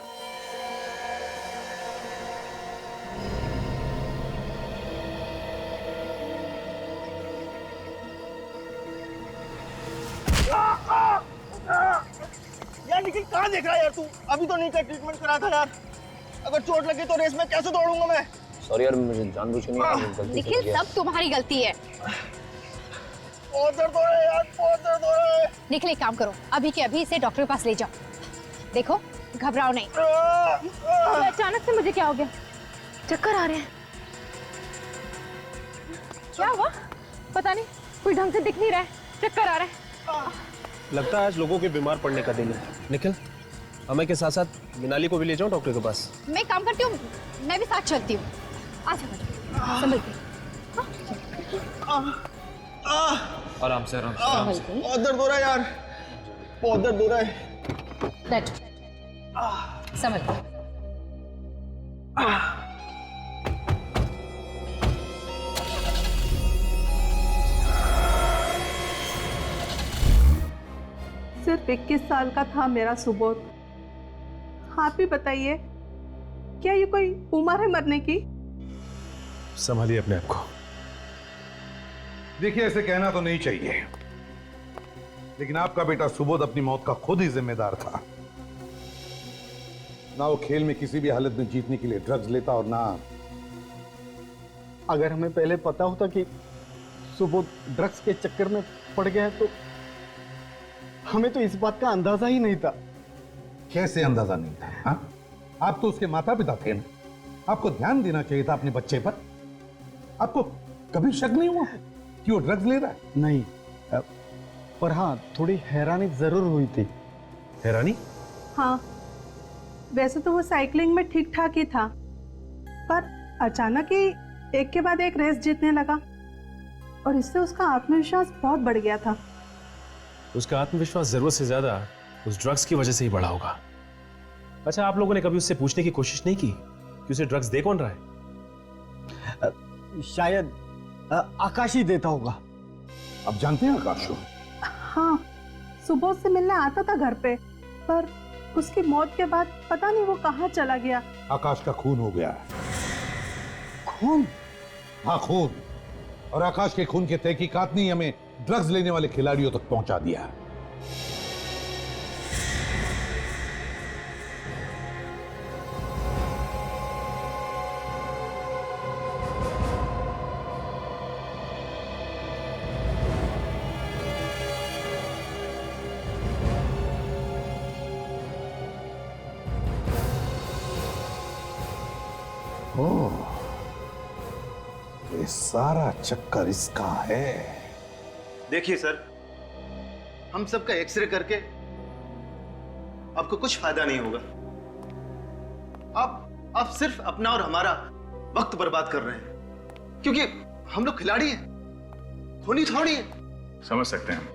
यार निखिल कहाँ देख रहा है यार तू? अभी तो नहीं का ट्रीटमेंट करा था यार। अगर चोट लगी तो रेस में कैसे दौड़ूंगा मैं? सॉरी यार, मुझे जानबूझ के नहीं। निखिल सब तुम्हारी गलती है। बहुत दर्द हो रहा है यार, बहुत दर्द हो रहा है। निखिल एक काम करो, अभी के अभी इसे डॉक्टर के पास ले जाओ। देखो घबराओ नहीं। तो अचानक से मुझे क्या हो गया? चक्कर आ रहे हैं। क्या हुआ? पता नहीं, कोई ढंग से दिख नहीं रहा है, चक्कर आ रहा है। लगता है आज लोगों के बीमार पड़ने का दिन है। निखिल, अमय के साथ साथ मिनाली को भी ले जाओ डॉक्टर के पास। मैं काम करती हूँ, मैं भी साथ चलती हूँ। आजा संभल के। आराम से आराम से। बहुत दर्द हो रहा है यार, बहुत दर्द हो रहा है। बैठ, संभल के। सिर्फ 21 साल का था मेरा सुबोध। आप ही बताइए, क्या ये कोई उम्र है मरने की? संभालिए अपने आप को। देखिए, ऐसे कहना तो नहीं चाहिए, लेकिन आपका बेटा सुबोध अपनी मौत का खुद ही जिम्मेदार था। ना वो खेल में किसी भी हालत में जीतने के लिए ड्रग्स लेता और ना। अगर हमें पहले पता होता कि सुबोध ड्रग्स के चक्कर में पड़ गया है तो हमें तो इस बात का अंदाजा ही नहीं था। कैसे अंदाजा नहीं था? हाँ? आप तो उसके माता पिता थे ना, आपको ध्यान देना चाहिए था अपने बच्चे पर। आपको कभी शक नहीं हुआ कि वो ड्रग्स ले रहा है? नहीं, पर हाँ थोड़ी हैरानी जरूर हुई थी। हैरानी? हाँ, वैसे तो वो साइकिलिंग में ठीक ठाक ही था, पर अचानक ही एक के बाद एक रेस जीतने लगा और इससे उसका आत्मविश्वास बहुत बढ़ गया था। उसका आत्मविश्वास जरूरत से ज्यादा उस ड्रग्स की वजह से ही बढ़ा होगा। अच्छा, आप लोगों ने कभी उससे पूछने की कोशिश नहीं की कि उसे ड्रग्स दे कौन रहा है? शायद आकाश ही देता होगा। आप जानते हैं आकाश को? हाँ, सुबह से मिलने आता था घर पे, पर उसकी मौत के बाद पता नहीं वो कहाँ चला गया। आकाश का खून हो गया। खून? हाँ, खून। और आकाश के खून की तहकीकात ने हमें ड्रग्स लेने वाले खिलाड़ियों तक पहुंचा दिया। ये सारा चक्कर इसका है। देखिए सर, हम सबका एक्सरे करके आपको कुछ फायदा नहीं होगा। आप सिर्फ अपना और हमारा वक्त बर्बाद कर रहे हैं, क्योंकि हम लोग खिलाड़ी हैं, खूनी थोड़ी है। समझ सकते हैं हम,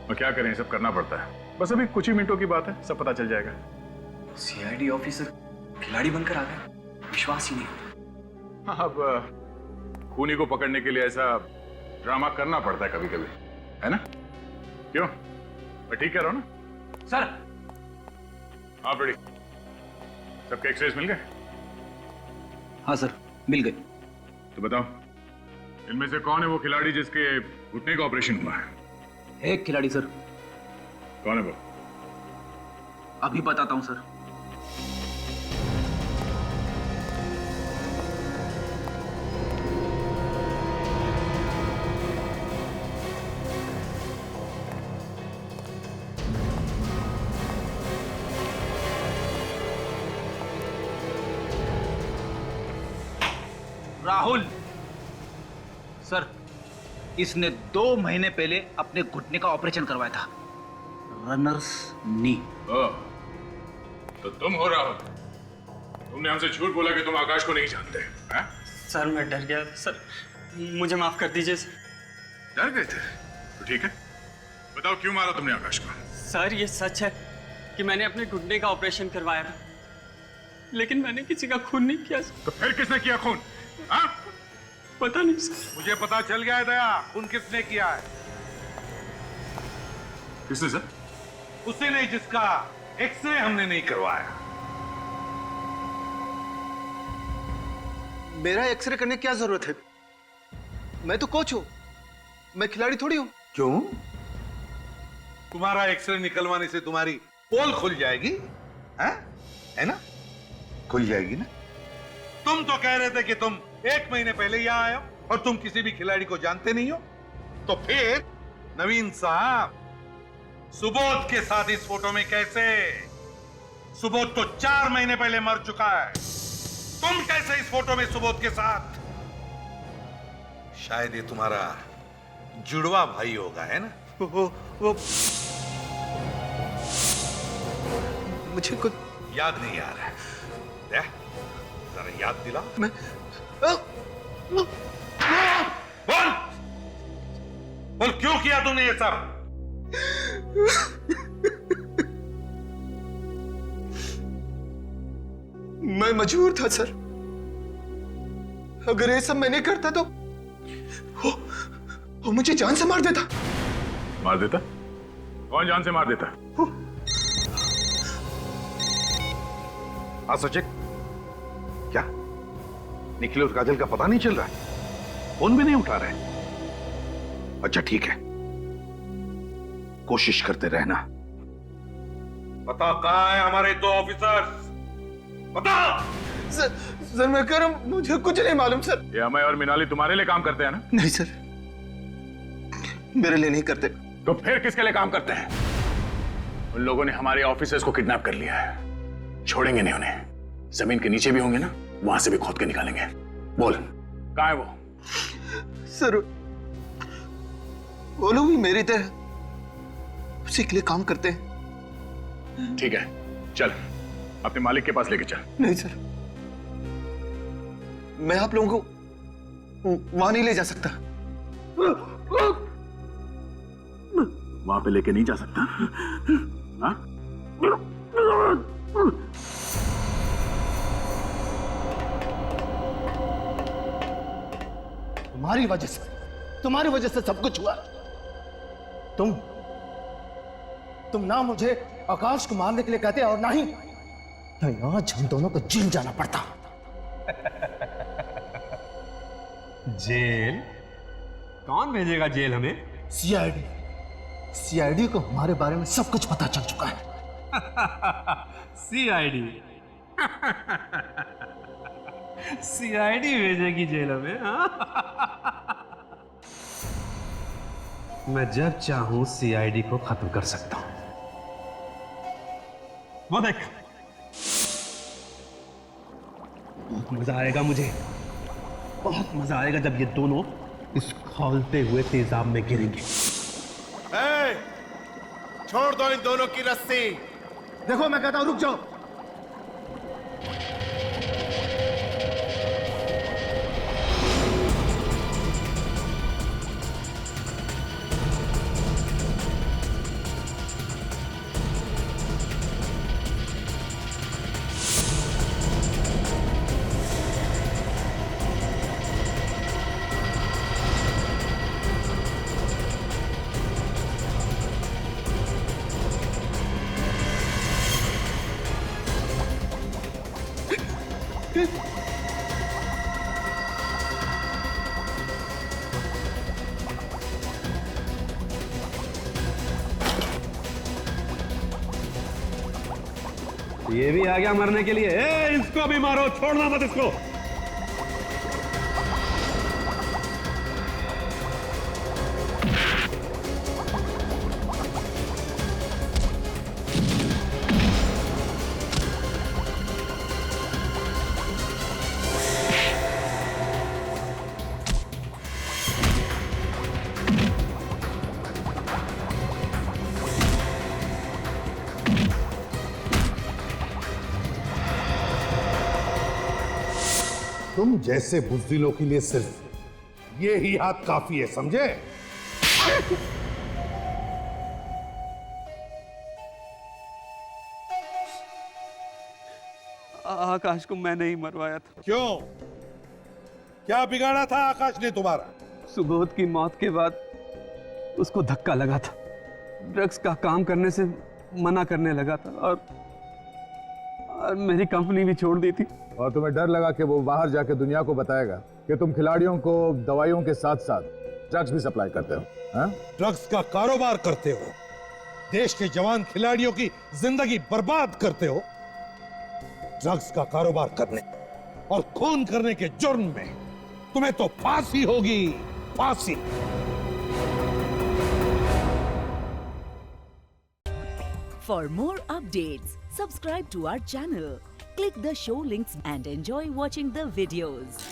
और क्या करें, सब करना पड़ता है। बस अभी कुछ ही मिनटों की बात है, सब पता चल जाएगा। सीआईडी ऑफिसर खिलाड़ी बनकर आ गए, विश्वास ही नहीं होता। हाँ, अब खूनी को पकड़ने के लिए ऐसा ड्रामा करना पड़ता है कभी कभी, है ना? क्यों, मैं ठीक कह रहा हूं ना सर? हाँ फ्रेडी, सबके एक्सरेज मिल गए? हाँ सर, मिल गए। तो बताओ, इनमें से कौन है वो खिलाड़ी जिसके घुटने का ऑपरेशन हुआ है? एक खिलाड़ी सर। कौन है वो? अभी बताता हूं सर। राहुल सर, इसने 2 महीने पहले अपने घुटने का ऑपरेशन करवाया था, रनर्स नी। तो तुम हो राहुल? तुमने हमसे झूठ बोला कि तुम आकाश को नहीं जानते हैं? सर मैं डर गया सर, मुझे माफ कर दीजिए सर। डर गए थे? तो ठीक है, बताओ क्यों मारा तुमने आकाश को? सर ये सच है कि मैंने अपने घुटने का ऑपरेशन करवाया था, लेकिन मैंने किसी का खून नहीं किया सर। तो फिर किसने किया खून? हाँ? पता नहीं सर। मुझे पता चल गया है दया, खून किसने किया है। किसने सर? उसे नहीं जिसका एक्सरे हमने नहीं करवाया। मेरा एक्सरे करने की क्या जरूरत है? मैं तो कोच हूं, मैं खिलाड़ी थोड़ी हूं। क्यों? तुम्हारा एक्सरे निकलवाने से तुम्हारी पोल खुल जाएगी, है ना? खुल जाएगी ना? तुम तो कह रहे थे कि तुम 1 महीने पहले यहां आए हो और तुम किसी भी खिलाड़ी को जानते नहीं हो। तो फिर नवीन साहब, सुबोध के साथ इस फोटो में कैसे? सुबोध तो 4 महीने पहले मर चुका है, तुम कैसे इस फोटो में सुबोध के साथ? शायद ये तुम्हारा जुड़वा भाई होगा, है ना? वो मुझे कुछ याद नहीं आ रहा है। जरा याद दिला। मैं बोल क्यों किया तुमने ये सब? मैं मजबूर था सर। अगर ये सब मैं नहीं करता तो वो मुझे जान से मार देता। मार देता? कौन जान से मार देता? हाँ सचिन, क्या निखिल और काजल का पता नहीं चल रहा है? फोन भी नहीं उठा रहे? अच्छा ठीक है, कोशिश करते रहना। पता कहाँ है हमारे 2 ऑफिसर्स? पता? सर मैं कर, मुझे कुछ नहीं मालूम सर। ये अमय और मिनाली तुम्हारे लिए काम करते हैं ना? नहीं सर, मेरे लिए नहीं करते। तो फिर किसके लिए काम करते हैं? उन लोगों ने हमारे ऑफिसर्स को किडनैप कर लिया है, छोड़ेंगे नहीं उन्हें। जमीन के नीचे भी होंगे ना, वहां से भी खोद के निकालेंगे। बोल कहाँ है वो? सर वो लोग भी मेरी तरह उसी के लिए काम करते हैं। ठीक है, चल अपने मालिक के पास लेके चल। नहीं सर, मैं आप लोगों को वहां नहीं ले जा सकता। वहां पे लेके नहीं जा सकता? हाँ? तुम्हारी वजह से सब कुछ हुआ। तुम ना मुझे आकाश को मारने के लिए कहते और ना ही आज हम दोनों को जेल जाना पड़ता। जेल? कौन भेजेगा जेल हमें? सीआईडी को हमारे बारे में सब कुछ पता चल चुका है। सीआईडी सीआईडी भेजेगी जेल में? मैं जब चाहूं सीआईडी को खत्म कर सकता हूं। वो देख, बहुत मजा आएगा मुझे, बहुत मजा आएगा जब ये दोनों इस खौलते हुए तेजाब में गिरेंगे। छोड़ दो इन दोनों की रस्सी। देखो मैं कहता हूं रुक जाओ। ये भी आ गया मरने के लिए। इसको भी मारो, छोड़ना मत इसको। तुम जैसे बुज़दिलों के लिए सिर्फ ये ही हाथ काफी है, समझे? आकाश को मैं नहीं मरवाया था। क्यों? क्या बिगाड़ा था आकाश ने तुम्हारा? सुबोध की मौत के बाद उसको धक्का लगा था, ड्रग्स का काम करने से मना करने लगा था और मेरी कंपनी भी छोड़ दी थी। और तुम्हें डर लगा कि वो बाहर जाके दुनिया को बताएगा कि तुम खिलाड़ियों को दवाइयों के साथ साथ ड्रग्स भी सप्लाई करते हो? हाँ? ड्रग्स का कारोबार करते हो, देश के जवान खिलाड़ियों की जिंदगी बर्बाद करते हो। ड्रग्स का कारोबार करने और खून करने के जुर्म में तुम्हें तो फांसी होगी, फांसी। For more updates, subscribe to our channel, click the show links and enjoy watching the videos.